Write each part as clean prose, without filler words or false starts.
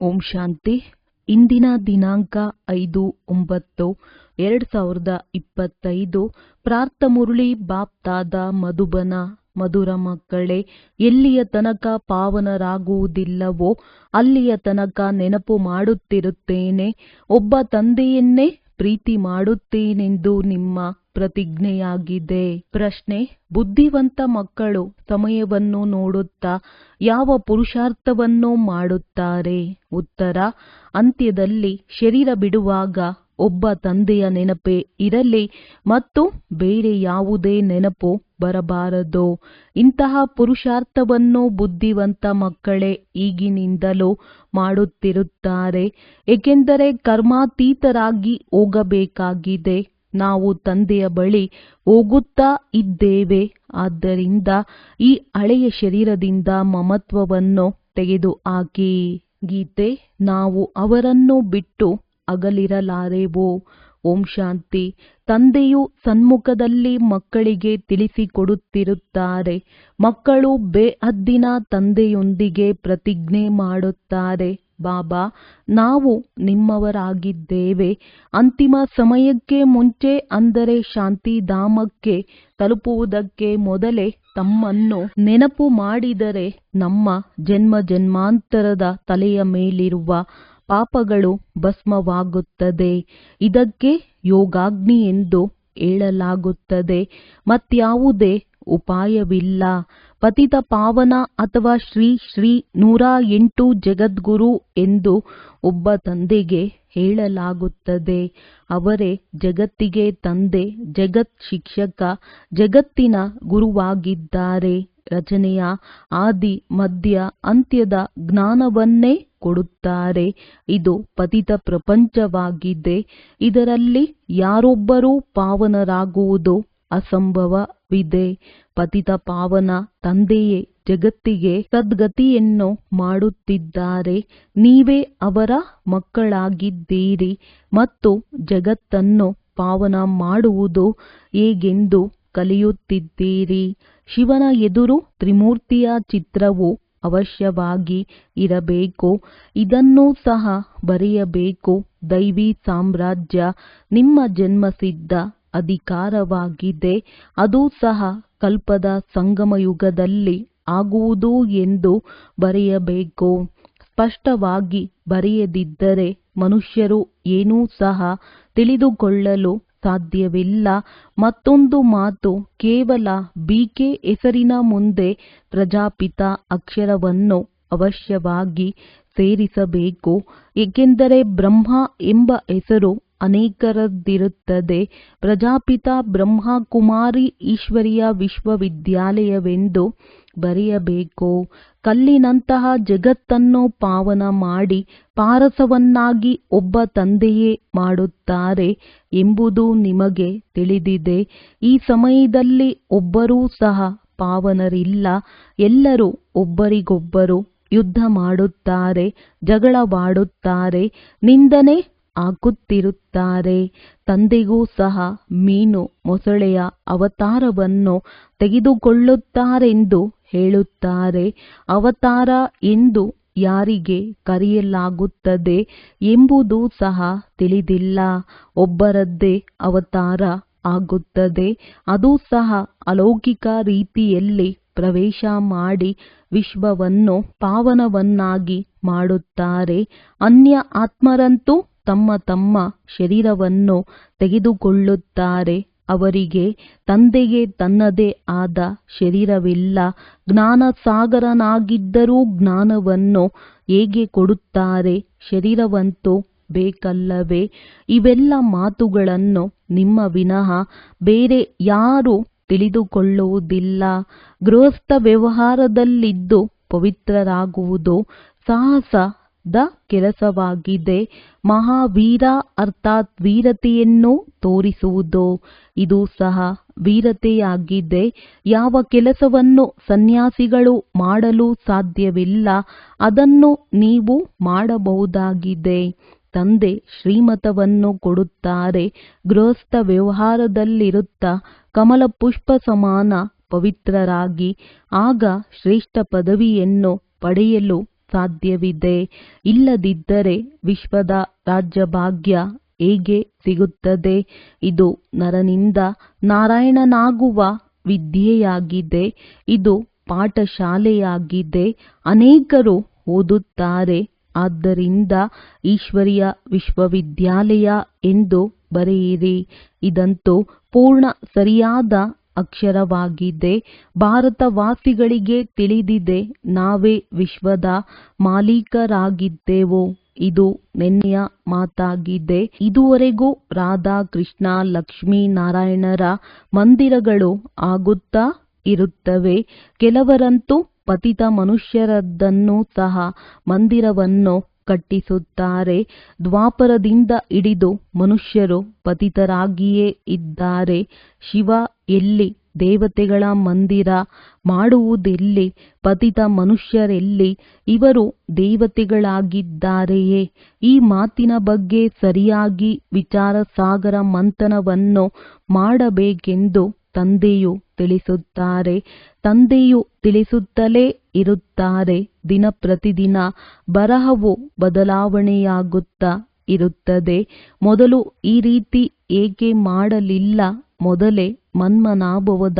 ಓಂ ಶಾಂತಿ. ಇಂದಿನ ದಿನಾಂಕ 5/9/2025. ಪ್ರಾರ್ಥಮುರಳಿ ಬಾಪ್ತಾದ ಮಧುಬನ. ಮಧುರ ಮಕ್ಕಳೇ, ಎಲ್ಲಿಯ ತನಕ ಪಾವನರಾಗುವುದಿಲ್ಲವೋ ಅಲ್ಲಿಯ ತನಕ ನೆನಪು ಮಾಡುತ್ತಿರುತ್ತೇನೆ. ಒಬ್ಬ ತಂದೆಯನ್ನೇ ಪ್ರೀತಿ ಮಾಡುತ್ತೇನೆಂದು ನಿಮ್ಮ ಪ್ರತಿಜ್ಞೆಯಾಗಿದೆ. ಪ್ರಶ್ನೆ: ಬುದ್ಧಿವಂತ ಮಕ್ಕಳು ಸಮಯವನ್ನು ನೋಡುತ್ತಾ ಯಾವ ಪುರುಷಾರ್ಥವನ್ನು ಮಾಡುತ್ತಾರೆ? ಉತ್ತರ: ಅಂತ್ಯದಲ್ಲಿ ಶರೀರ ಬಿಡುವಾಗ ಒಬ್ಬ ತಂದೆಯ ನೆನಪೇ ಇರಲಿ ಮತ್ತು ಬೇರೆ ಯಾವುದೇ ನೆನಪು ಬರಬಾರದು. ಇಂತಹ ಪುರುಷಾರ್ಥವನ್ನು ಬುದ್ಧಿವಂತ ಮಕ್ಕಳೇ ಈಗಿನಿಂದಲೂ ಮಾಡುತ್ತಿರುತ್ತಾರೆ, ಏಕೆಂದರೆ ಕರ್ಮಾತೀತರಾಗಿ ಹೋಗಬೇಕಾಗಿದೆ. ನಾವು ತಂದೆಯ ಬಳಿ ಹೋಗುತ್ತಾ ಇದ್ದೇವೆ. ಆದ್ದರಿಂದ ಈ ಹಳೆಯ ಶರೀರದಿಂದ ಮಮತ್ವವನ್ನು ತೆಗೆದುಹಾಕಿ. ಗೀತೆ: ನಾವು ಅವರನ್ನು ಬಿಟ್ಟು ಅಗಲಿರಲಾರೆವು. ಓಂ ಶಾಂತಿ. ತಂದೆಯು ಸನ್ಮುಖದಲ್ಲಿ ಮಕ್ಕಳಿಗೆ ತಿಳಿಸಿಕೊಡುತ್ತಿರುತ್ತಾರೆ. ಮಕ್ಕಳು ಬೇಹದ್ದಿನ ತಂದೆಯೊಂದಿಗೆ ಪ್ರತಿಜ್ಞೆ ಮಾಡುತ್ತಾರೆ, ಬಾಬಾ, ನಾವು ನಿಮ್ಮವರಾಗಿದ್ದೇವೆ. ಅಂತಿಮ ಸಮಯಕ್ಕೆ ಮುಂಚೆ, ಅಂದರೆ ಶಾಂತಿಧಾಮಕ್ಕೆ ತಲುಪುವುದಕ್ಕೆ ಮೊದಲೇ ತಮ್ಮನ್ನು ನೆನಪು ಮಾಡಿದರೆ ನಮ್ಮ ಜನ್ಮ ಜನ್ಮಾಂತರದ ತಲೆಯ ಮೇಲಿರುವ ಪಾಪಗಳು ಭಸ್ಮವಾಗುತ್ತದೆ. ಇದಕ್ಕೆ ಯೋಗಾಗ್ನಿ ಎಂದು ಹೇಳಲಾಗುತ್ತದೆ. ಮತ್ಯಾವುದೇ ಉಪಾಯವಿಲ್ಲ. ಪತಿತ ಪಾವನ ಅಥವಾ ಶ್ರೀ ಶ್ರೀ 108 ಜಗದ್ಗುರು ಎಂದು ಒಬ್ಬ ತಂದೆಗೆ ಹೇಳಲಾಗುತ್ತದೆ. ಅವರೇ ಜಗತ್ತಿಗೆ ತಂದೆ, ಜಗತ್ ಶಿಕ್ಷಕ, ಜಗತ್ತಿನ ಗುರುವಾಗಿದ್ದಾರೆ. ರಚನೆಯ ಆದಿ ಮಧ್ಯ ಅಂತ್ಯದ ಜ್ಞಾನವನ್ನೇ ಕೊಡುತ್ತಾರೆ. ಇದು ಪತಿತ ಪ್ರಪಂಚವಾಗಿದೆ. ಇದರಲ್ಲಿ ಯಾರೊಬ್ಬರೂ ಪಾವನರಾಗುವುದು ಅಸಂಭವವಿದೆ. ಪತಿತ ಪಾವನ ತಂದೆಯೇ ಜಗತ್ತಿಗೆ ಸದ್ಗತಿಯನ್ನು ಮಾಡುತ್ತಿದ್ದಾರೆ. ನೀವೇ ಅವರ ಮಕ್ಕಳಾಗಿದ್ದೀರಿ ಮತ್ತು ಜಗತ್ತನ್ನು ಪಾವನ ಮಾಡುವುದು ಹೇಗೆಂದು ಕಲಿಯುತ್ತಿದ್ದೀರಿ. ಶಿವನ ಎದುರು ತ್ರಿಮೂರ್ತಿಯ ಚಿತ್ರವು ಅವಶ್ಯವಾಗಿ ಇರಬೇಕು. ಇದನ್ನೂ ಸಹ ಬರೆಯಬೇಕು. ದೈವಿ ಸಾಮ್ರಾಜ್ಯ ನಿಮ್ಮ ಜನ್ಮಸಿದ್ಧ ಅಧಿಕಾರವಾಗಿದೆ. ಅದೂ ಸಹ ಕಲ್ಪದ ಸಂಗಮಯುಗದಲ್ಲಿ ಆಗುವುದು ಎಂದು ಬರೆಯಬೇಕು. ಸ್ಪಷ್ಟವಾಗಿ ಬರೆಯದಿದ್ದರೆ ಮನುಷ್ಯರು ಏನೂ ಸಹ ತಿಳಿದುಕೊಳ್ಳಲು ಸಾಧ್ಯವಿಲ್ಲ. ಮತ್ತೊಂದು ಮಾತು, ಕೇವಲ ಬಿಕೆ ಹೆಸರಿನ ಮುಂದೆ ಪ್ರಜಾಪಿತ ಅಕ್ಷರವನ್ನು ಅವಶ್ಯವಾಗಿ ಸೇರಿಸಬೇಕು. ಏಕೆಂದರೆ ಬ್ರಹ್ಮ ಎಂಬ ಹೆಸರು ಅನೇಕರದ್ದಿರುತ್ತದೆ. ಪ್ರಜಾಪಿತ ಬ್ರಹ್ಮ ಕುಮಾರಿ ಈಶ್ವರೀಯ ವಿಶ್ವವಿದ್ಯಾಲಯವೆಂದು ಬರೆಯಬೇಕು. ಕಲ್ಲಿನಂತಹ ಜಗತ್ತನ್ನು ಪಾವನ ಮಾಡಿ ಪಾರಸವನ್ನಾಗಿ ಒಬ್ಬ ತಂದೆಯೇ ಮಾಡುತ್ತಾರೆ ಎಂಬುದು ನಿಮಗೆ ತಿಳಿದಿದೆ. ಈ ಸಮಯದಲ್ಲಿ ಒಬ್ಬರೂ ಸಹ ಪಾವನರಿಲ್ಲ. ಎಲ್ಲರೂ ಒಬ್ಬರಿಗೊಬ್ಬರು ಯುದ್ಧ ಮಾಡುತ್ತಾರೆ, ಜಗಳವಾಡುತ್ತಾರೆ, ನಿಂದನೆ ಹಾಕುತ್ತಿರುತ್ತಾರೆ. ತಂದೆಗೂ ಸಹ ಮೀನು ಮೊಸಳೆಯ ಅವತಾರವನ್ನು ತೆಗೆದುಕೊಳ್ಳುತ್ತಾರೆಂದು ಹೇಳುತ್ತಾರೆ. ಅವತಾರ ಎಂದು ಯಾರಿಗೆ ಕರೆಯಲಾಗುತ್ತದೆ ಎಂಬುದು ಸಹ ತಿಳಿದಿಲ್ಲ. ಒಬ್ಬರದ್ದೇ ಅವತಾರ ಆಗುತ್ತದೆ. ಅದೂ ಸಹ ಅಲೌಕಿಕ ರೀತಿಯಲ್ಲಿ ಪ್ರವೇಶ ಮಾಡಿ ವಿಶ್ವವನ್ನು ಪಾವನವನ್ನಾಗಿ ಮಾಡುತ್ತಾರೆ. ಅನ್ಯ ಆತ್ಮರಂತೂ ತಮ್ಮ ತಮ್ಮ ಶರೀರವನ್ನು ತೆಗೆದುಕೊಳ್ಳುತ್ತಾರೆ. ಅವರಿಗೆ ತಂದೆಗೆ ತನ್ನದೇ ಆದ ಶರೀರವಿಲ್ಲ. ಜ್ಞಾನಸಾಗರನಾಗಿದ್ದರೂ ಜ್ಞಾನವನ್ನು ಹೇಗೆ ಕೊಡುತ್ತಾರೆ? ಶರೀರವಂತೂ ಬೇಕಲ್ಲವೇ? ಇವೆಲ್ಲ ಮಾತುಗಳನ್ನು ನಿಮ್ಮ ವಿನಃ ಬೇರೆ ಯಾರೂ ತಿಳಿದುಕೊಳ್ಳುವುದಿಲ್ಲ. ಗೃಹಸ್ಥ ವ್ಯವಹಾರದಲ್ಲಿದ್ದು ಪವಿತ್ರರಾಗುವುದು ಸಾಹಸದ ಕೆಲಸವಾಗಿದೆ. ಮಹಾವೀರ ಅರ್ಥಾತ್ ವೀರತೆಯನ್ನು ತೋರಿಸುವುದು, ಇದು ಸಹ ವೀರತೆಯಾಗಿದೆ. ಯಾವ ಕೆಲಸವನ್ನು ಸನ್ಯಾಸಿಗಳು ಮಾಡಲು ಸಾಧ್ಯವಿಲ್ಲ, ಅದನ್ನು ನೀವು ಮಾಡಬಹುದಾಗಿದೆ. ತಂದೆ ಶ್ರೀಮತವನ್ನು ಕೊಡುತ್ತಾರೆ. ಗೃಹಸ್ಥ ವ್ಯವಹಾರದಲ್ಲಿರುತ್ತಾ ಕಮಲ ಪುಷ್ಪ ಸಮಾನ ಪವಿತ್ರರಾಗಿ ಆಗ ಶ್ರೇಷ್ಠ ಪದವಿಯನ್ನು ಪಡೆಯಲು ಸಾಧ್ಯವಿದೆ. ಇಲ್ಲದಿದ್ದರೆ ವಿಶ್ವದ ರಾಜ್ಯಭಾಗ್ಯ ಹೇಗೆ ಸಿಗುತ್ತದೆ? ಇದು ನರನಿಂದ ನಾರಾಯಣನಾಗುವ ವಿದ್ಯೆಯಾಗಿದೆ. ಇದು ಪಾಠಶಾಲೆಯಾಗಿದೆ. ಅನೇಕರು ಓದುತ್ತಾರೆ. ಆದ್ದರಿಂದ ಈಶ್ವರೀಯ ವಿಶ್ವವಿದ್ಯಾಲಯ ಎಂದು ಬರೆಯಿರಿ. ಇದಂತೂ ಪೂರ್ಣ ಸರಿಯಾದ ಅಕ್ಷರವಾಗಿದೆ. ಭಾರತವಾಸಿಗಳಿಗೆ ತಿಳಿದಿದೆ, ನಾವೇ ವಿಶ್ವದ ಮಾಲೀಕರಾಗಿದ್ದೆವು. ಇದು ನೆನ್ನೆಯ ಮಾತಾಗಿದೆ. ಇದುವರೆಗೂ ರಾಧಾ ಕೃಷ್ಣ ಲಕ್ಷ್ಮೀ ನಾರಾಯಣರ ಮಂದಿರಗಳು ಆಗುತ್ತಾ ಇರುತ್ತವೆ. ಕೆಲವರಂತೂ ಪತಿತ ಮನುಷ್ಯರದ್ದನ್ನು ಸಹ ಮಂದಿರವನ್ನು ಕಟ್ಟಿಸುತ್ತಾರೆ. ದ್ವಾಪರದಿಂದ ಹಿಡಿದು ಮನುಷ್ಯರು ಪತಿತರಾಗಿಯೇ ಇದ್ದಾರೆ. ಶಿವ ಎಲ್ಲಿ? ದೇವತೆಗಳ ಮಂದಿರ ಮಾಡುವುದೆಲ್ಲಿ? ಪತಿತ ಮನುಷ್ಯರೆಲ್ಲಿ? ಇವರು ದೇವತೆಗಳಾಗಿದ್ದಾರೆಯೇ? ಈ ಮಾತಿನ ಬಗ್ಗೆ ಸರಿಯಾಗಿ ವಿಚಾರ ಸಾಗರ ಮಂಥನವನ್ನು ಮಾಡಬೇಕೆಂದು ತಂದೆಯು ತಿಳಿಸುತ್ತಾರೆ. ತಂದೆಯು ತಿಳಿಸುತ್ತಲೇ ಇರುತ್ತಾರೆ. ದಿನ ಪ್ರತಿದಿನ ಬರಹವು ಬದಲಾವಣೆಯಾಗುತ್ತಾ ಇರುತ್ತದೆ. ಮೊದಲು ಈ ರೀತಿ ಏಕೆ ಮಾಡಲಿಲ್ಲ? ಮೊದಲೇ ಮನ್ಮನಾಭವದ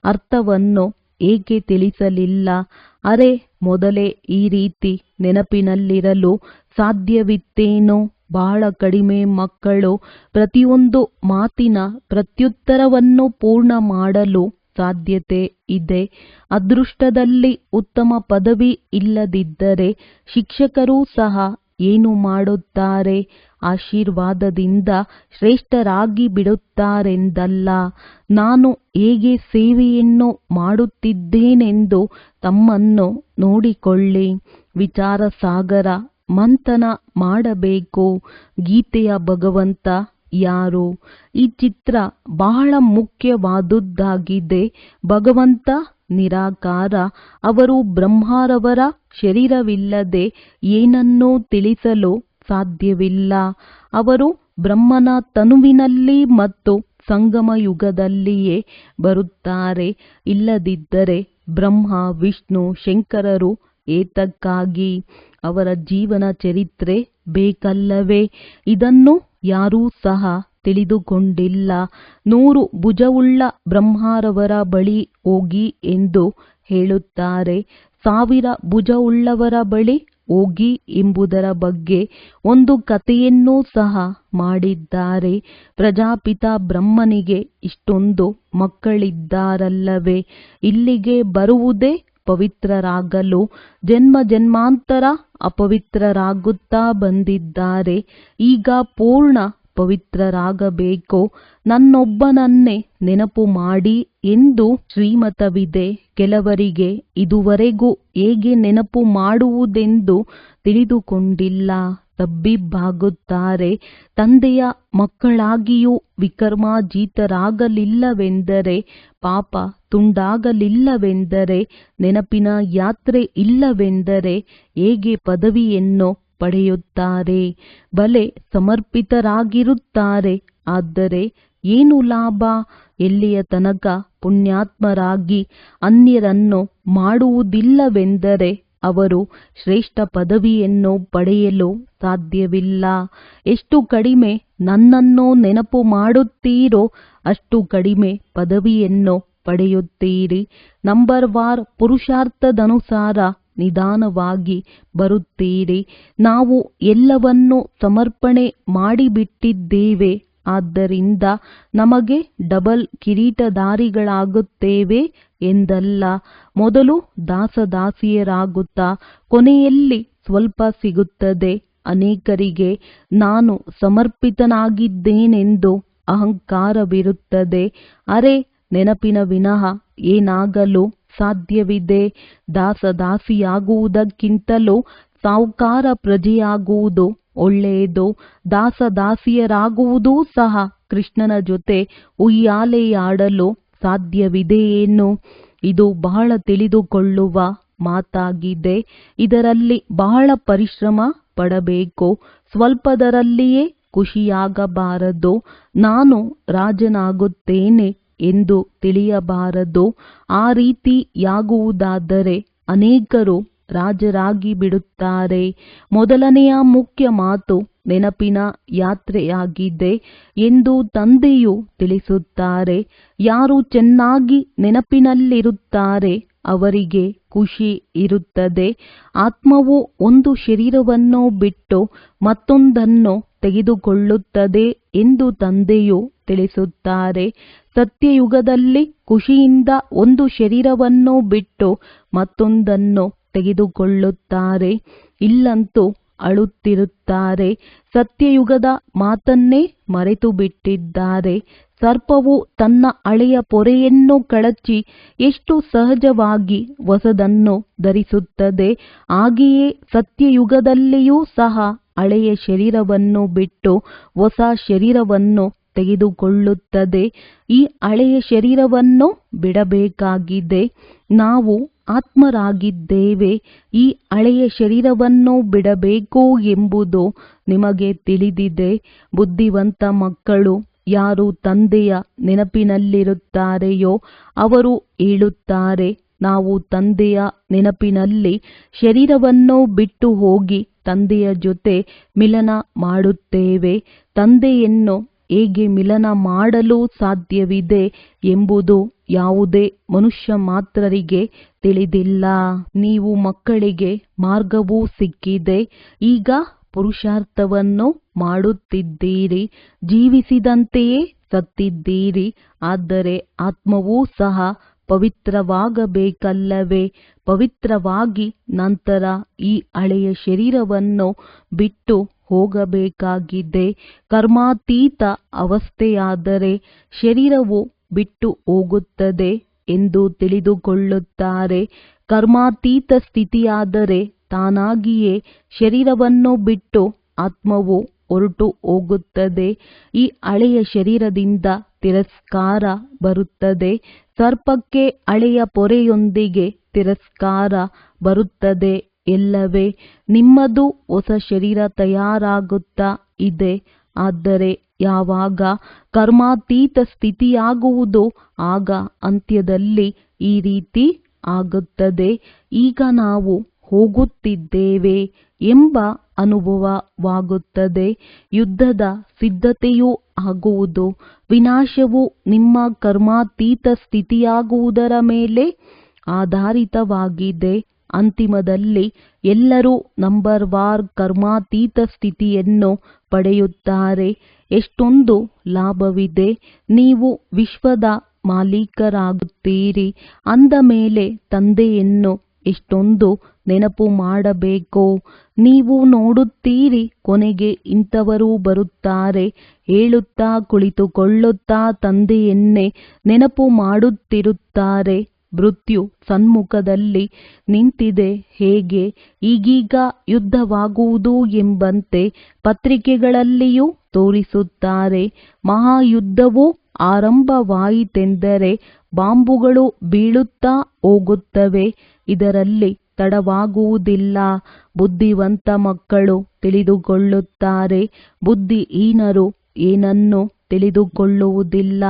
ಅರ್ಥವನ್ನು ಏಕೆ ತಿಳಿಸಲಿಲ್ಲ? ಅರೆ, ಮೊದಲೇ ಈ ರೀತಿ ನೆನಪಿನಲ್ಲಿರಲು ಸಾಧ್ಯವಿತ್ತೇನೋ? ಬಹಳ ಕಡಿಮೆ ಮಕ್ಕಳು ಪ್ರತಿಯೊಂದು ಮಾತಿನ ಪ್ರತ್ಯುತ್ತರವನ್ನು ಪೂರ್ಣ ಮಾಡಲು ಸಾಧ್ಯತೆ ಇದೆ. ಅದೃಷ್ಟದಲ್ಲಿ ಉತ್ತಮ ಪದವಿ ಇಲ್ಲದಿದ್ದರೆ ಶಿಕ್ಷಕರೂ ಸಹ ಏನು ಮಾಡುತ್ತಾರೆ? ಆಶೀರ್ವಾದದಿಂದ ಶ್ರೇಷ್ಠರಾಗಿ ಬಿಡುತ್ತಾರೆಂದಲ್ಲ. ನಾನು ಹೇಗೆ ಸೇವೆಯನ್ನು ಮಾಡುತ್ತಿದ್ದೇನೆಂದು ತಮ್ಮನ್ನು ನೋಡಿಕೊಳ್ಳಿ. ವಿಚಾರ ಸಾಗರ ಮಂಥನ ಮಾಡಬೇಕು. ಗೀತೆಯ ಭಗವಂತ ಯಾರು? ಈ ಚಿತ್ರ ಬಹಳ ಮುಖ್ಯವಾದುದಾಗಿದೆ. ಭಗವಂತ ನಿರಾಕಾರ. ಅವರು ಬ್ರಹ್ಮರವರ ಶರೀರವಿಲ್ಲದೆ ಏನನ್ನೂ ತಿಳಿಸಲು ಸಾಧ್ಯವಿಲ್ಲ. ಅವರು ಬ್ರಹ್ಮನ ತನುವಿನಲ್ಲಿ ಮತ್ತು ಸಂಗಮ ಯುಗದಲ್ಲಿಯೇ ಬರುತ್ತಾರೆ. ಇಲ್ಲದಿದ್ದರೆ ಬ್ರಹ್ಮ ವಿಷ್ಣು ಶಂಕರರು ಏತಕ್ಕಾಗಿ? ಅವರ ಜೀವನ ಚರಿತ್ರೆ ಬೇಕಲ್ಲವೇ? ಇದನ್ನು ಯಾರೂ ಸಹ ತಿಳಿದುಕೊಂಡಿಲ್ಲ. 100 ಭುಜವುಳ್ಳ ಬ್ರಹ್ಮರವರ ಬಳಿ ಹೋಗಿ ಎಂದು ಹೇಳುತ್ತಾರೆ. 1000 ಭುಜವುಳ್ಳವರ ಬಳಿ ಹೋಗಿ ಎಂಬುದರ ಬಗ್ಗೆ ಒಂದು ಕಥೆಯನ್ನೂ ಸಹ ಮಾಡಿದ್ದಾರೆ. ಪ್ರಜಾಪಿತ ಬ್ರಹ್ಮನಿಗೆ ಇಷ್ಟೊಂದು ಮಕ್ಕಳಿದ್ದಾರಲ್ಲವೇ? ಇಲ್ಲಿಗೆ ಬರುವುದೇ ಪವಿತ್ರರಾಗಲು. ಜನ್ಮ ಜನ್ಮಾಂತರ ಅಪವಿತ್ರರಾಗುತ್ತಾ ಬಂದಿದ್ದಾರೆ. ಈಗ ಪೂರ್ಣ ಪವಿತ್ರರಾಗಬೇಕು. ನನ್ನೊಬ್ಬನನ್ನೇ ನೆನಪು ಮಾಡಿ ಎಂದು ಶ್ರೀಮತವಿದೆ. ಕೆಲವರಿಗೆ ಇದುವರೆಗೂ ಹೇಗೆ ನೆನಪು ಮಾಡುವುದೆಂದು ತಿಳಿದುಕೊಂಡಿಲ್ಲ. ತಬ್ಬಿಬ್ಬಾಗುತ್ತಾರೆ. ತಂದೆಯ ಮಕ್ಕಳಾಗಿಯೂ ವಿಕರ್ಮಾಜೀತರಾಗಲಿಲ್ಲವೆಂದರೆ, ಪಾಪ ತುಂಡಾಗಲಿಲ್ಲವೆಂದರೆ, ನೆನಪಿನ ಯಾತ್ರೆ ಇಲ್ಲವೆಂದರೆ ಹೇಗೆ ಪದವಿಯನ್ನು ಪಡೆಯುತ್ತಾರೆ? ಬಲೆ ಸಮರ್ಪಿತರಾಗಿರುತ್ತಾರೆ. ಆದರೆ ಏನು ಲಾಭ? ಎಲ್ಲಿಯ ತನಕ ಪುಣ್ಯಾತ್ಮರಾಗಿ ಅನ್ಯರನ್ನು ಮಾಡುವುದಿಲ್ಲವೆಂದರೆ ಅವರು ಶ್ರೇಷ್ಠ ಪದವಿಯನ್ನು ಪಡೆಯಲು ಸಾಧ್ಯವಿಲ್ಲ. ಎಷ್ಟು ಕಡಿಮೆ ನನ್ನನ್ನು ನೆನಪು ಮಾಡುತ್ತೀರೋ ಅಷ್ಟು ಕಡಿಮೆ ಪದವಿಯನ್ನು ಪಡೆಯುತ್ತೀರಿ. ನಂಬರ್ವಾರ್ ಪುರುಷಾರ್ಥದನುಸಾರ ನಿಧಾನವಾಗಿ ಬರುತ್ತೀರಿ. ನಾವು ಎಲ್ಲವನ್ನೂ ಸಮರ್ಪಣೆ ಮಾಡಿಬಿಟ್ಟಿದ್ದೇವೆ. ಆದ್ದರಿಂದ ನಮಗೆ ಡಬಲ್ ಕಿರೀಟಧಾರಿಗಳಾಗುತ್ತೇವೆ ಎಂದಲ್ಲ. ಮೊದಲು ದಾಸದಾಸಿಯರಾಗುತ್ತಾ ಕೊನೆಯಲ್ಲಿ ಸ್ವಲ್ಪ ಸಿಗುತ್ತದೆ. ಅನೇಕರಿಗೆ ನಾನು ಸಮರ್ಪಿತನಾಗಿದ್ದೇನೆಂದು ಅಹಂಕಾರವಿರುತ್ತದೆ. ಅರೆ, ನೆನಪಿನ ವಿನಃ ಏನಾಗಲು ಸಾಧ್ಯವಿದೆ? ದಾಸದಾಸಿಯಾಗುವುದಕ್ಕಿಂತಲೂ ಸಾಹುಕಾರ ಪ್ರಜೆಯಾಗುವುದು ಒಳ್ಳೆಯದು. ದಾಸದಾಸಿಯರಾಗುವುದೂ ಸಹ ಕೃಷ್ಣನ ಜೊತೆ ಉಯ್ಯಾಲೆಯಾಡಲು ಸಾಧ್ಯವಿದೆಯೇನು? ಇದು ಬಹಳ ತಿಳಿದುಕೊಳ್ಳುವ ಮಾತಾಗಿದೆ. ಇದರಲ್ಲಿ ಬಹಳ ಪರಿಶ್ರಮ ಪಡಬೇಕು. ಸ್ವಲ್ಪದರಲ್ಲಿಯೇ ಖುಷಿಯಾಗಬಾರದು. ನಾನು ರಾಜನಾಗುತ್ತೇನೆ ಎಂದು ತಿಳಿಯಬಾರದು. ಆ ರೀತಿಯಾಗುವುದಾದರೆ ಅನೇಕರು ರಾಜರಾಗಿ ಬಿಡುತ್ತಾರೆ. ಮೊದಲನೆಯ ಮುಖ್ಯ ಮಾತು ನೆನಪಿನ ಯಾತ್ರೆಯಾಗಿದೆ ಎಂದು ತಂದೆಯು ತಿಳಿಸುತ್ತಾರೆ. ಯಾರು ಚೆನ್ನಾಗಿ ನೆನಪಿನಲ್ಲಿರುತ್ತಾರೆ ಅವರಿಗೆ ಖುಷಿ ಇರುತ್ತದೆ. ಆತ್ಮವು ಒಂದು ಶರೀರವನ್ನು ಬಿಟ್ಟು ಮತ್ತೊಂದನ್ನು ತೆಗೆದುಕೊಳ್ಳುತ್ತದೆ ಎಂದು ತಂದೆಯು ತಿಳಿಸುತ್ತಾರೆ. ಸತ್ಯಯುಗದಲ್ಲಿ ಖುಷಿಯಿಂದ ಒಂದು ಶರೀರವನ್ನು ಬಿಟ್ಟು ಮತ್ತೊಂದನ್ನು ತೆಗೆದುಕೊಳ್ಳುತ್ತಾರೆ. ಇಲ್ಲಂತೂ ಅಳುತ್ತಿರುತ್ತಾರೆ. ಸತ್ಯಯುಗದ ಮಾತನ್ನೇ ಮರೆತು ಬಿಟ್ಟಿದ್ದಾರೆ. ಸರ್ಪವು ತನ್ನ ಹಳೆಯ ಪೊರೆಯನ್ನು ಕಳಚಿ ಎಷ್ಟು ಸಹಜವಾಗಿ ಹೊಸದನ್ನು ಧರಿಸುತ್ತದೆ, ಹಾಗೆಯೇ ಸತ್ಯಯುಗದಲ್ಲಿಯೂ ಸಹ ಹಳೆಯ ಶರೀರವನ್ನು ಬಿಟ್ಟು ಹೊಸ ಶರೀರವನ್ನು ತೆಗೆದುಕೊಳ್ಳುತ್ತದೆ. ಈ ಹಳೆಯ ಶರೀರವನ್ನು ಬಿಡಬೇಕಾಗಿದೆ. ನಾವು ಆತ್ಮರಾಗಿದ್ದೇವೆ. ಈ ಹಳೆಯ ಶರೀರವನ್ನು ಬಿಡಬೇಕು ಎಂಬುದು ನಿಮಗೆ ತಿಳಿದಿದೆ. ಬುದ್ಧಿವಂತ ಮಕ್ಕಳು ಯಾರು ತಂದೆಯ ನೆನಪಿನಲ್ಲಿರುತ್ತಾರೆಯೋ ಅವರು ಹೇಳುತ್ತಾರೆ, ನಾವು ತಂದೆಯ ನೆನಪಿನಲ್ಲಿ ಶರೀರವನ್ನು ಬಿಟ್ಟು ಹೋಗಿ ತಂದೆಯ ಜೊತೆ ಮಿಲನ ಮಾಡುತ್ತೇವೆ. ತಂದೆಯನ್ನು ಹೇಗೆ ಮಿಲನ ಮಾಡಲು ಸಾಧ್ಯವಿದೆ ಎಂಬುದು ಯಾವುದೇ ಮನುಷ್ಯ ಮಾತ್ರರಿಗೆ ತಿಳಿದಿಲ್ಲ. ನೀವು ಮಕ್ಕಳಿಗೆ ಮಾರ್ಗವೂ ಸಿಕ್ಕಿದೆ. ಈಗ ಪುರುಷಾರ್ಥವನ್ನು ಮಾಡುತ್ತಿದ್ದೀರಿ. ಜೀವಿಸಿದಂತೆಯೇ ಸತ್ತಿದ್ದೀರಿ. ಆದರೆ ಆತ್ಮವೂ ಸಹ ಪವಿತ್ರವಾಗಬೇಕಲ್ಲವೇ? ಪವಿತ್ರವಾಗಿ ನಂತರ ಈ ಹಳೆಯ ಶರೀರವನ್ನು ಬಿಟ್ಟು ಹೋಗಬೇಕಾಗಿದೆ. ಕರ್ಮಾತೀತ ಅವಸ್ಥೆಯಾದರೆ ಶರೀರವು ಬಿಟ್ಟು ಹೋಗುತ್ತದೆ ಎಂದು ತಿಳಿದುಕೊಳ್ಳುತ್ತಾರೆ. ಕರ್ಮಾತೀತ ಸ್ಥಿತಿಯಾದರೆ ತಾನಾಗಿಯೇ ಶರೀರವನ್ನು ಬಿಟ್ಟು ಆತ್ಮವು ಹೊರಟು ಹೋಗುತ್ತದೆ. ಈ ಹಳೆಯ ಶರೀರದಿಂದ ತಿರಸ್ಕಾರ ಬರುತ್ತದೆ. ಸರ್ಪಕ್ಕೆ ಹಳೆಯ ಪೊರೆಯೊಂದಿಗೆ ತಿರಸ್ಕಾರ ಬರುತ್ತದೆ ಎಲ್ಲವೇ? ನಿಮ್ಮದು ಹೊಸ ಶರೀರ ತಯಾರಾಗುತ್ತಾ ಇದೆ. ಆದರೆ ಯಾವಾಗ ಕರ್ಮಾತೀತ ಸ್ಥಿತಿಯಾಗುವುದು ಆಗ ಅಂತ್ಯದಲ್ಲಿ ಈ ರೀತಿ ಆಗುತ್ತದೆ. ಈಗ ನಾವು ಹೋಗುತ್ತಿದ್ದೇವೆ ಎಂಬ ಅನುಭವವಾಗುತ್ತದೆ. ಯುದ್ಧದ ಸಿದ್ಧತೆಯೂ ಆಗುವುದು. ವಿನಾಶವು ನಿಮ್ಮ ಕರ್ಮಾತೀತ ಸ್ಥಿತಿಯಾಗುವುದರ ಮೇಲೆ ಆಧಾರಿತವಾಗಿದೆ. ಅಂತಿಮದಲ್ಲಿ ಎಲ್ಲರೂ ನಂಬರ್ ವಾರ್ ಕರ್ಮಾತೀತ ಸ್ಥಿತಿಯನ್ನು ಪಡೆಯುತ್ತಾರೆ. ಎಷ್ಟೊಂದು ಲಾಭವಿದೆ. ನೀವು ವಿಶ್ವದ ಮಾಲೀಕರಾಗುತ್ತೀರಿ. ಅಂದ ಮೇಲೆ ತಂದೆಯನ್ನು ಎಷ್ಟೊಂದು ನೆನಪು ಮಾಡಬೇಕು. ನೀವು ನೋಡುತ್ತೀರಿ, ಕೊನೆಗೆ ಇಂಥವರು ಬರುತ್ತಾರೆ. ಹೇಳುತ್ತಾ ಕುಳಿತುಕೊಳ್ಳುತ್ತಾ ತಂದೆಯನ್ನೇ ನೆನಪು ಮಾಡುತ್ತಿರುತ್ತಾರೆ. ಮೃತ್ಯು ಸನ್ಮುಖದಲ್ಲಿ ನಿಂತಿದೆ. ಹೇಗೆ ಈಗೀಗ ಯುದ್ಧವಾಗುವುದು ಎಂಬಂತೆ ಪತ್ರಿಕೆಗಳಲ್ಲಿಯೂ ತೋರಿಸುತ್ತಾರೆ. ಮಹಾಯುದ್ಧವು ಆರಂಭವಾಯಿತೆಂದರೆ ಬಾಂಬುಗಳು ಬೀಳುತ್ತಾ ಹೋಗುತ್ತವೆ. ಇದರಲ್ಲಿ ತಡವಾಗುವುದಿಲ್ಲ. ಬುದ್ಧಿವಂತ ಮಕ್ಕಳು ತಿಳಿದುಕೊಳ್ಳುತ್ತಾರೆ. ಬುದ್ಧಿಹೀನರು ಏನನ್ನೂ ತಿಳಿದುಕೊಳ್ಳುವುದಿಲ್ಲ.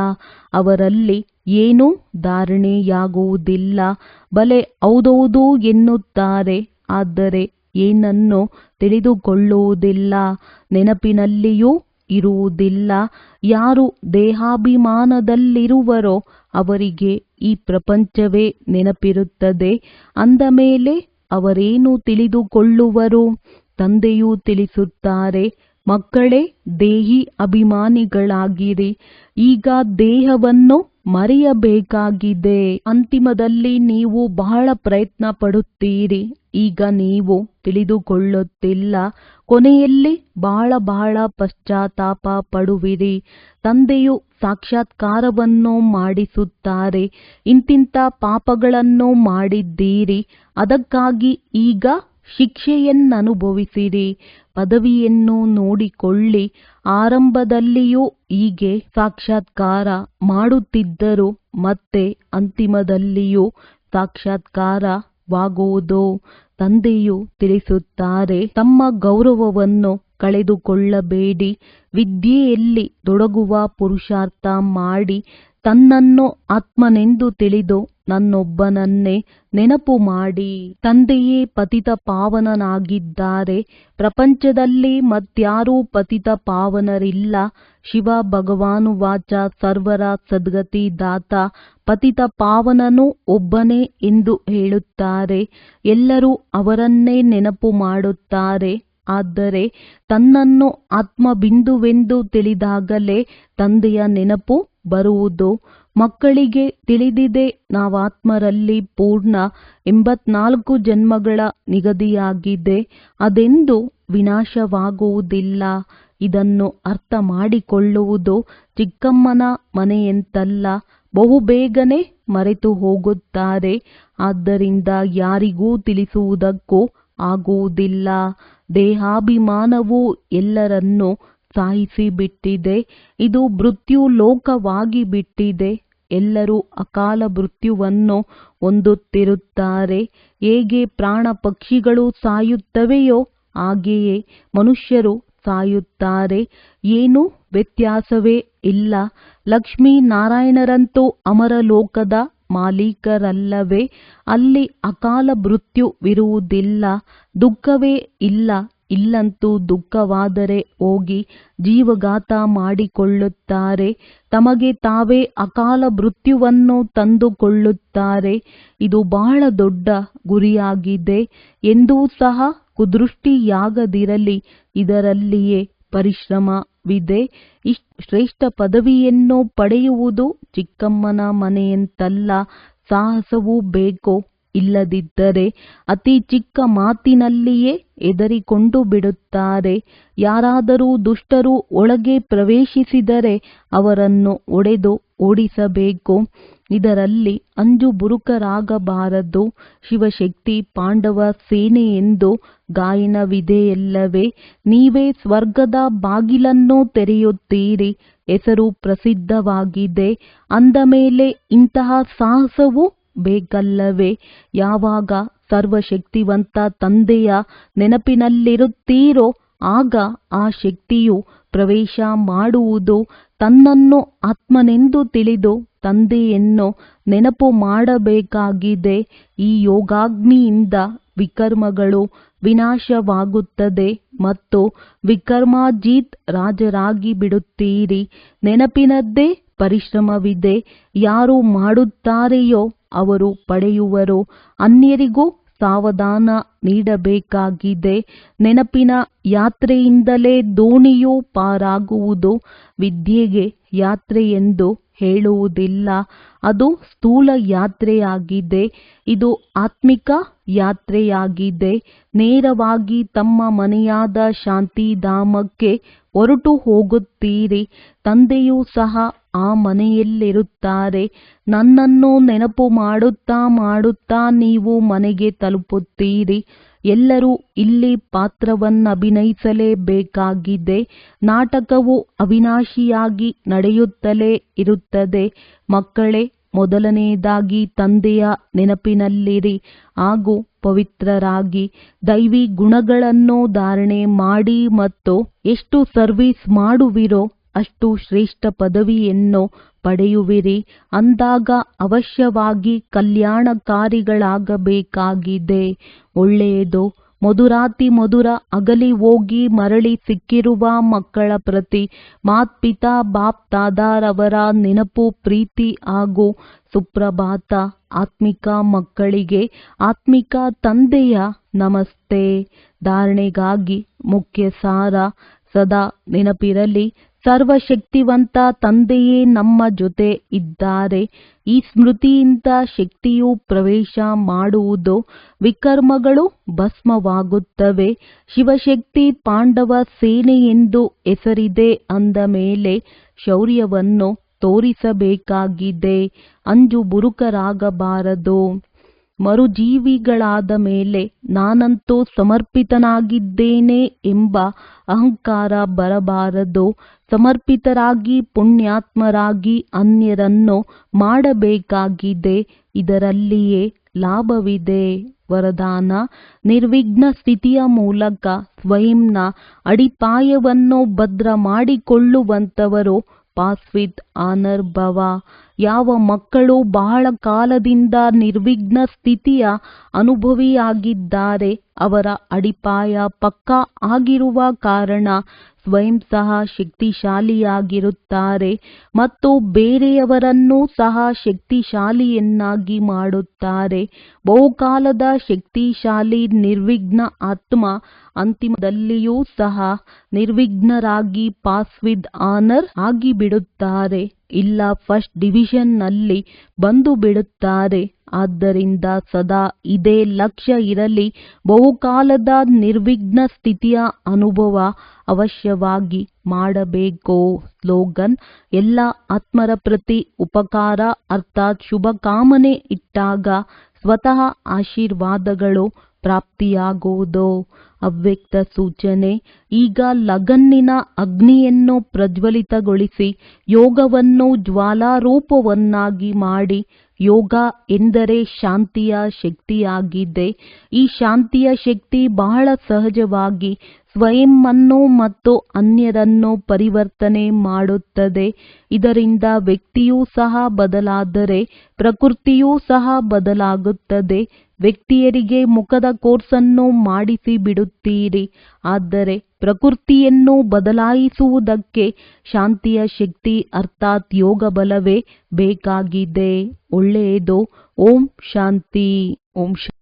ಅವರಲ್ಲಿ ಏನೂ ಧಾರಣೆಯಾಗುವುದಿಲ್ಲ. ಬಲೆ ಹೌದೌದು ಎನ್ನುತ್ತಾರೆ, ಆದರೆ ಏನನ್ನೂ ತಿಳಿದುಕೊಳ್ಳುವುದಿಲ್ಲ. ನೆನಪಿನಲ್ಲಿಯೂ ಇರುವುದಿಲ್ಲ. ಯಾರು ದೇಹಾಭಿಮಾನದಲ್ಲಿರುವರೋ ಅವರಿಗೆ ಈ ಪ್ರಪಂಚವೇ ನೆನಪಿರುತ್ತದೆ. ಅಂದ ಮೇಲೆ ಅವರೇನು ತಿಳಿದುಕೊಳ್ಳುವರು? ತಂದೆಯೂ ತಿಳಿಸುತ್ತಾರೆ, ಮಕ್ಕಳೇ ದೇಹಿ ಅಭಿಮಾನಿಗಳಾಗಿರಿ. ಈಗ ದೇಹವನ್ನು ಮರೆಯಬೇಕಾಗಿದೆ. ಅಂತಿಮದಲ್ಲಿ ನೀವು ಬಹಳ ಪ್ರಯತ್ನ ಪಡುತ್ತೀರಿ. ಈಗ ನೀವು ತಿಳಿದುಕೊಳ್ಳುತ್ತಿಲ್ಲ. ಕೊನೆಯಲ್ಲಿ ಬಹಳ ಪಶ್ಚಾತ್ತಾಪ ಪಡುವಿರಿ. ತಂದೆಯು ಸಾಕ್ಷಾತ್ಕಾರವನ್ನು ಮಾಡಿಸುತ್ತಾರೆ. ಇಂತಿಂಥ ಪಾಪಗಳನ್ನು ಮಾಡಿದ್ದೀರಿ, ಅದಕ್ಕಾಗಿ ಈಗ ಶಿಕ್ಷೆಯನ್ನನುಭವಿಸಿರಿ. ಪದವಿಯನ್ನು ನೋಡಿಕೊಳ್ಳಿ. ಆರಂಭದಲ್ಲಿಯೂ ಹೀಗೆ ಸಾಕ್ಷಾತ್ಕಾರ ಮಾಡುತ್ತಿದ್ದರು, ಮತ್ತೆ ಅಂತಿಮದಲ್ಲಿಯೂ ಸಾಕ್ಷಾತ್ಕಾರವಾಗುವುದು. ತಂದೆಯು ತಿಳಿಸುತ್ತಾರೆ, ತಮ್ಮ ಗೌರವವನ್ನು ಕಳೆದುಕೊಳ್ಳಬೇಡಿ. ವಿದ್ಯೆಯಲ್ಲಿ ತೊಡಗುವ ಪುರುಷಾರ್ಥ ಮಾಡಿ ತನ್ನನ್ನು ಆತ್ಮನೆಂದು ತಿಳಿದು ನನ್ನೊಬ್ಬನನ್ನೇ ನೆನಪು ಮಾಡಿ. ತಂದೆಯೇ ಪತಿತ ಪಾವನನಾಗಿದ್ದಾರೆ. ಪ್ರಪಂಚದಲ್ಲಿ ಮತ್ಯಾರೂ ಪತಿತ ಪಾವನರಿಲ್ಲ. ಶಿವ ಭಗವಾನುವಾಚ ಸರ್ವರ ಸದ್ಗತಿ ದಾತ ಪತಿತ ಪಾವನನು ಒಬ್ಬನೇ ಎಂದು ಹೇಳುತ್ತಾರೆ. ಎಲ್ಲರೂ ಅವರನ್ನೇ ನೆನಪು ಮಾಡುತ್ತಾರೆ. ಆದರೆ ತನ್ನನ್ನು ಆತ್ಮಬಿಂದುವೆಂದು ತಿಳಿದಾಗಲೇ ತಂದೆಯ ನೆನಪು ಬರುವುದು. ಮಕ್ಕಳಿಗೆ ತಿಳಿದಿದೆ ನಾವಾತ್ಮರಲ್ಲಿ ಪೂರ್ಣ 84 ಜನ್ಮಗಳ ನಿಗದಿಯಾಗಿದೆ. ಅದೆಂದು ವಿನಾಶವಾಗುವುದಿಲ್ಲ. ಇದನ್ನು ಅರ್ಥ ಮಾಡಿಕೊಳ್ಳುವುದು ಚಿಕ್ಕಮ್ಮನ ಮನೆಯಂತಲ್ಲ. ಬಹುಬೇಗನೆ ಮರೆತು ಹೋಗುತ್ತಾರೆ. ಆದ್ದರಿಂದ ಯಾರಿಗೂ ತಿಳಿಸುವುದಕ್ಕೂ ಆಗುವುದಿಲ್ಲ. ದೇಹಾಭಿಮಾನವು ಎಲ್ಲರನ್ನೂ ಸಾಯಿಸಿಬಿಟ್ಟಿದೆ. ಇದು ಮೃತ್ಯು ಲೋಕವಾಗಿ ಬಿಟ್ಟಿದೆ. ಎಲ್ಲರೂ ಅಕಾಲ ಮೃತ್ಯುವನ್ನು ಹೊಂದುತ್ತಿರುತ್ತಾರೆ. ಹೇಗೆ ಪ್ರಾಣ ಪಕ್ಷಿಗಳು ಸಾಯುತ್ತವೆಯೋ ಹಾಗೆಯೇ ಮನುಷ್ಯರು ಸಾಯುತ್ತಾರೆ. ಏನೂ ವ್ಯತ್ಯಾಸವೇ ಇಲ್ಲ. ಲಕ್ಷ್ಮೀ ನಾರಾಯಣರಂತೂ ಅಮರಲೋಕದ ಮಾಲೀಕರಲ್ಲವೇ? ಅಲ್ಲಿ ಅಕಾಲ ಮೃತ್ಯುವಿರುವುದಿಲ್ಲ. ದುಃಖವೇ ಇಲ್ಲ. ಇಲ್ಲಂತೂ ದುಃಖವಾದರೆ ಹೋಗಿ ಜೀವಘಾತ ಮಾಡಿಕೊಳ್ಳುತ್ತಾರೆ. ತಮಗೆ ತಾವೇ ಅಕಾಲ ಮೃತ್ಯುವನ್ನು ತಂದುಕೊಳ್ಳುತ್ತಾರೆ. ಇದು ಬಹಳ ದೊಡ್ಡ ಗುರಿಯಾಗಿದೆ. ಎಂದೂ ಸಹ ಕುದೃಷ್ಟಿಯಾಗದಿರಲಿ. ಇದರಲ್ಲಿಯೇ ಪರಿಶ್ರಮವಿದೆ. ಶ್ರೇಷ್ಠ ಪದವಿಯನ್ನು ಪಡೆಯುವುದು ಚಿಕ್ಕಮ್ಮನ ಮನೆಯಂತಲ್ಲ. ಸಾಹಸವೂ ಬೇಕು. ಇಲ್ಲದಿದ್ದರೆ ಅತಿ ಚಿಕ್ಕ ಮಾತಿನಲ್ಲಿಯೇ ಹೆದರಿಕೊಂಡು ಬಿಡುತ್ತಾರೆ. ಯಾರಾದರೂ ದುಷ್ಟರು ಒಳಗೆ ಪ್ರವೇಶಿಸಿದರೆ ಅವರನ್ನು ಹೊಡೆದು ಓಡಿಸಬೇಕು. ಇದರಲ್ಲಿ ಅಂಜುಬುರುಕರಾಗಬಾರದು. ಶಿವಶಕ್ತಿ ಪಾಂಡವ ಸೇನೆ ಎಂದು ಗಾಯನವಿದೆಯಲ್ಲವೇ? ನೀವೇ ಸ್ವರ್ಗದ ಬಾಗಿಲನ್ನು ತೆರೆಯುತ್ತೀರಿ. ಹೆಸರು ಪ್ರಸಿದ್ಧವಾಗಿದೆ. ಅಂದ ಮೇಲೆ ಇಂತಹ ಸಾಹಸವೂ ಬೇಕಲ್ಲವೇ? ಯಾವಾಗ ಸರ್ವಶಕ್ತಿವಂತ ತಂದೆಯ ನೆನಪಿನಲ್ಲಿರುತ್ತೀರೋ ಆಗ ಆ ಶಕ್ತಿಯು ಪ್ರವೇಶ ಮಾಡುವುದು. ತನ್ನನ್ನು ಆತ್ಮನೆಂದು ತಿಳಿದು ತಂದೆಯನ್ನು ನೆನಪು ಮಾಡಬೇಕಾಗಿದೆ. ಈ ಯೋಗಾಗ್ನಿಯಿಂದ ವಿಕರ್ಮಗಳು ವಿನಾಶವಾಗುತ್ತದೆ ಮತ್ತು ವಿಕರ್ಮಾಜೀತ್ ರಾಜರಾಗಿ ಬಿಡುತ್ತೀರಿ. ನೆನಪಿನದ್ದೇ ಪರಿಶ್ರಮವಿದೆ. ಯಾರು ಮಾಡುತ್ತಾರೆಯೋ ಅವರು ಪಡೆಯುವರು. ಅನ್ಯರಿಗೂ ಸಾವಧಾನ ನೀಡಬೇಕಾಗಿದೆ. ನೆನಪಿನ ಯಾತ್ರೆಯಿಂದಲೇ ದೋಣಿಯು ಪಾರಾಗುವುದು. ವಿದ್ಯೆಗೆ ಯಾತ್ರೆ ಎಂದು ಹೇಳುವುದಿಲ್ಲ. ಅದು ಸ್ಥೂಲ ಯಾತ್ರೆಯಾಗಿದೆ. ಇದು ಆತ್ಮಿಕ ಯಾತ್ರೆಯಾಗಿದೆ. ನೇರವಾಗಿ ತಮ್ಮ ಮನೆಯಾದ ಶಾಂತಿಧಾಮಕ್ಕೆ ಹೊರಟು ಹೋಗುತ್ತೀರಿ. ತಂದೆಯೂ ಸಹ ಆ ಮನೆಯಲ್ಲಿರುತ್ತಾರೆ. ನನ್ನನ್ನು ನೆನಪು ಮಾಡುತ್ತಾ ಮಾಡುತ್ತಾ ನೀವು ಮನೆಗೆ ತಲುಪುತ್ತೀರಿ. ಎಲ್ಲರೂ ಇಲ್ಲಿ ಪಾತ್ರವನ್ನಭಿನಯಿಸಲೇಬೇಕಾಗಿದೆ. ನಾಟಕವು ಅವಿನಾಶಿಯಾಗಿ ನಡೆಯುತ್ತಲೇ ಇರುತ್ತದೆ. ಮಕ್ಕಳೇ, ಮೊದಲನೆಯದಾಗಿ ತಂದೆಯ ನೆನಪಿನಲ್ಲಿರಿ ಹಾಗೂ ಪವಿತ್ರರಾಗಿ ದೈವಿ ಗುಣಗಳನ್ನು ಧಾರಣೆ ಮಾಡಿ ಮತ್ತು ಎಷ್ಟು ಸರ್ವಿಸ್ ಮಾಡುವಿರೋ ಅಷ್ಟು ಶ್ರೇಷ್ಠ ಪದವಿಯನ್ನು ಪಡೆಯುವಿರಿ. ಅಂದಾಗ ಅವಶ್ಯವಾಗಿ ಕಲ್ಯಾಣಕಾರಿಗಳಾಗಬೇಕಾಗಿದೆ. ಒಳ್ಳೆಯದು. ಮಧುರಾತಿ ಮಧುರ ಅಗಲಿ ಹೋಗಿ ಮರಳಿ ಸಿಕ್ಕಿರುವ ಮಕ್ಕಳ ಪ್ರತಿ ಮಾತ್ಪಿತಾ ಬಾಪ್ ತಾದಾರವರ ನೆನಪು, ಪ್ರೀತಿ ಹಾಗೂ ಸುಪ್ರಭಾತ. ಆತ್ಮಿಕ ಮಕ್ಕಳಿಗೆ ಆತ್ಮಿಕ ತಂದೆಯ ನಮಸ್ತೆ. ಧಾರಣೆಗಾಗಿ ಮುಖ್ಯ ಸಾರ. ಸದಾ ನೆನಪಿರಲಿ, ಸರ್ವಶಕ್ತಿವಂತ ತಂದೆಯೇ ನಮ್ಮ ಜೊತೆ ಇದ್ದಾರೆ. ಈ ಸ್ಮೃತಿಯಿಂದ ಶಕ್ತಿಯು ಪ್ರವೇಶ ಮಾಡುವುದು. ವಿಕರ್ಮಗಳು ಭಸ್ಮವಾಗುತ್ತವೆ. ಶಿವಶಕ್ತಿ ಪಾಂಡವ ಸೇನೆ ಎಂದು ಹೆಸರಿದೆ ಅಂದ ಮೇಲೆ ಶೌರ್ಯವನ್ನು ತೋರಿಸಬೇಕಾಗಿದೆ. ಅಂಜುಬುರುಕರಾಗಬಾರದು. ಮರುಜೀವಿಗಳಾದ ಮೇಲೆ ನಾನಂತೂ ಸಮರ್ಪಿತನಾಗಿದ್ದೇನೆ ಎಂಬ ಅಹಂಕಾರ ಬರಬಾರದು. ಸಮರ್ಪಿತರಾಗಿ ಪುಣ್ಯಾತ್ಮರಾಗಿ ಅನ್ಯರನ್ನು ಮಾಡಬೇಕಾಗಿದೆ. ಇದರಲ್ಲಿಯೇ ಲಾಭವಿದೆ. ವರದಾನ: ನಿರ್ವಿಘ್ನ ಸ್ಥಿತಿಯ ಮೂಲಕ ಸ್ವಯಂನ ಅಡಿಪಾಯವನ್ನು ಭದ್ರ ಮಾಡಿಕೊಳ್ಳುವಂತವರು ಪಾಸ್ ವಿತ್ ಆನರ್ ಭವ. ಯಾವ ಮಕ್ಕಳು ಬಹಳ ಕಾಲದಿಂದ ನಿರ್ವಿಘ್ನ ಸ್ಥಿತಿಯ ಅನುಭವಿಯಾಗಿದ್ದಾರೆ ಅವರ ಅಡಿಪಾಯ ಪಕ್ಕಾ ಆಗಿರುವ ಕಾರಣ ಸ್ವಯಂ ಸಹ ಶಕ್ತಿಶಾಲಿಯಾಗಿರುತ್ತಾರೆ ಮತ್ತು ಬೇರೆಯವರನ್ನೂ ಸಹ ಶಕ್ತಿಶಾಲಿಯನ್ನಾಗಿ ಮಾಡುತ್ತಾರೆ. ಬಹುಕಾಲದ ಶಕ್ತಿಶಾಲಿ ನಿರ್ವಿಘ್ನ ಆತ್ಮ ಅಂತಿಮದಲ್ಲಿಯೂ ಸಹ ನಿರ್ವಿಘ್ನರಾಗಿ ಪಾಸ್ ವಿತ್ ಆನರ್ ಆಗಿಬಿಡುತ್ತಾರೆ, ಇಲ್ಲ ಫಸ್ಟ್ ಡಿವಿಷನ್ನಲ್ಲಿ ಬಂದು ಬಿಡುತ್ತಾರೆ. ಆದ್ದರಿಂದ ಸದಾ ಇದೇ ಲಕ್ಷ್ಯ ಇರಲಿ, ಬಹುಕಾಲದ ನಿರ್ವಿಘ್ನ ಸ್ಥಿತಿಯ ಅನುಭವ ಅವಶ್ಯವಾಗಿ ಮಾಡಬೇಕು. ಸ್ಲೋಗನ್: ಎಲ್ಲ ಆತ್ಮರ ಪ್ರತಿ ಉಪಕಾರ ಅರ್ಥಾತ್ ಶುಭಕಾಮನೆ ಇಟ್ಟಾಗ ಸ್ವತಃ ಆಶೀರ್ವಾದಗಳು ಪ್ರಾಪ್ತಿಯಾಗುವುದು. ಅವ್ಯಕ್ತ ಸೂಚನೆ: ಈಗ ಲಗನ್ನಿನ ಅಗ್ನಿಯನ್ನು ಪ್ರಜ್ವಲಿತಗೊಳಿಸಿ ಯೋಗವನ್ನು ಜ್ವಾಲಾರೂಪವನ್ನಾಗಿ ಮಾಡಿ. ಯೋಗ ಎಂದರೆ ಶಾಂತಿಯ ಶಕ್ತಿಯಾಗಿದೆ. ಈ ಶಾಂತಿಯ ಶಕ್ತಿ ಬಹಳ ಸಹಜವಾಗಿ ಸ್ವಯಂವನ್ನು ಮತ್ತು ಅನ್ಯರನ್ನು ಪರಿವರ್ತನೆ ಮಾಡುತ್ತದೆ. ಇದರಿಂದ ವ್ಯಕ್ತಿಯೂ ಸಹ ಬದಲಾದರೆ ಪ್ರಕೃತಿಯೂ ಸಹ ಬದಲಾಗುತ್ತದೆ. ವ್ಯಕ್ತಿಯರಿಗೆ ಮುಖದ ಕೋರ್ಸನ್ನು ಮಾಡಿಸಿ ಬಿಡುತ್ತೀರಿ, ಆದರೆ ಪ್ರಕೃತಿಯನ್ನು ಬದಲಾಯಿಸುವುದಕ್ಕೆ ಶಾಂತಿಯ ಶಕ್ತಿ ಅರ್ಥಾತ್ ಯೋಗ ಬಲವೇ ಬೇಕಾಗಿದೆ. ಒಳ್ಳೆಯದು. ಓಂ ಶಾಂತಿ. ಓಂ ಶಾಂತಿ.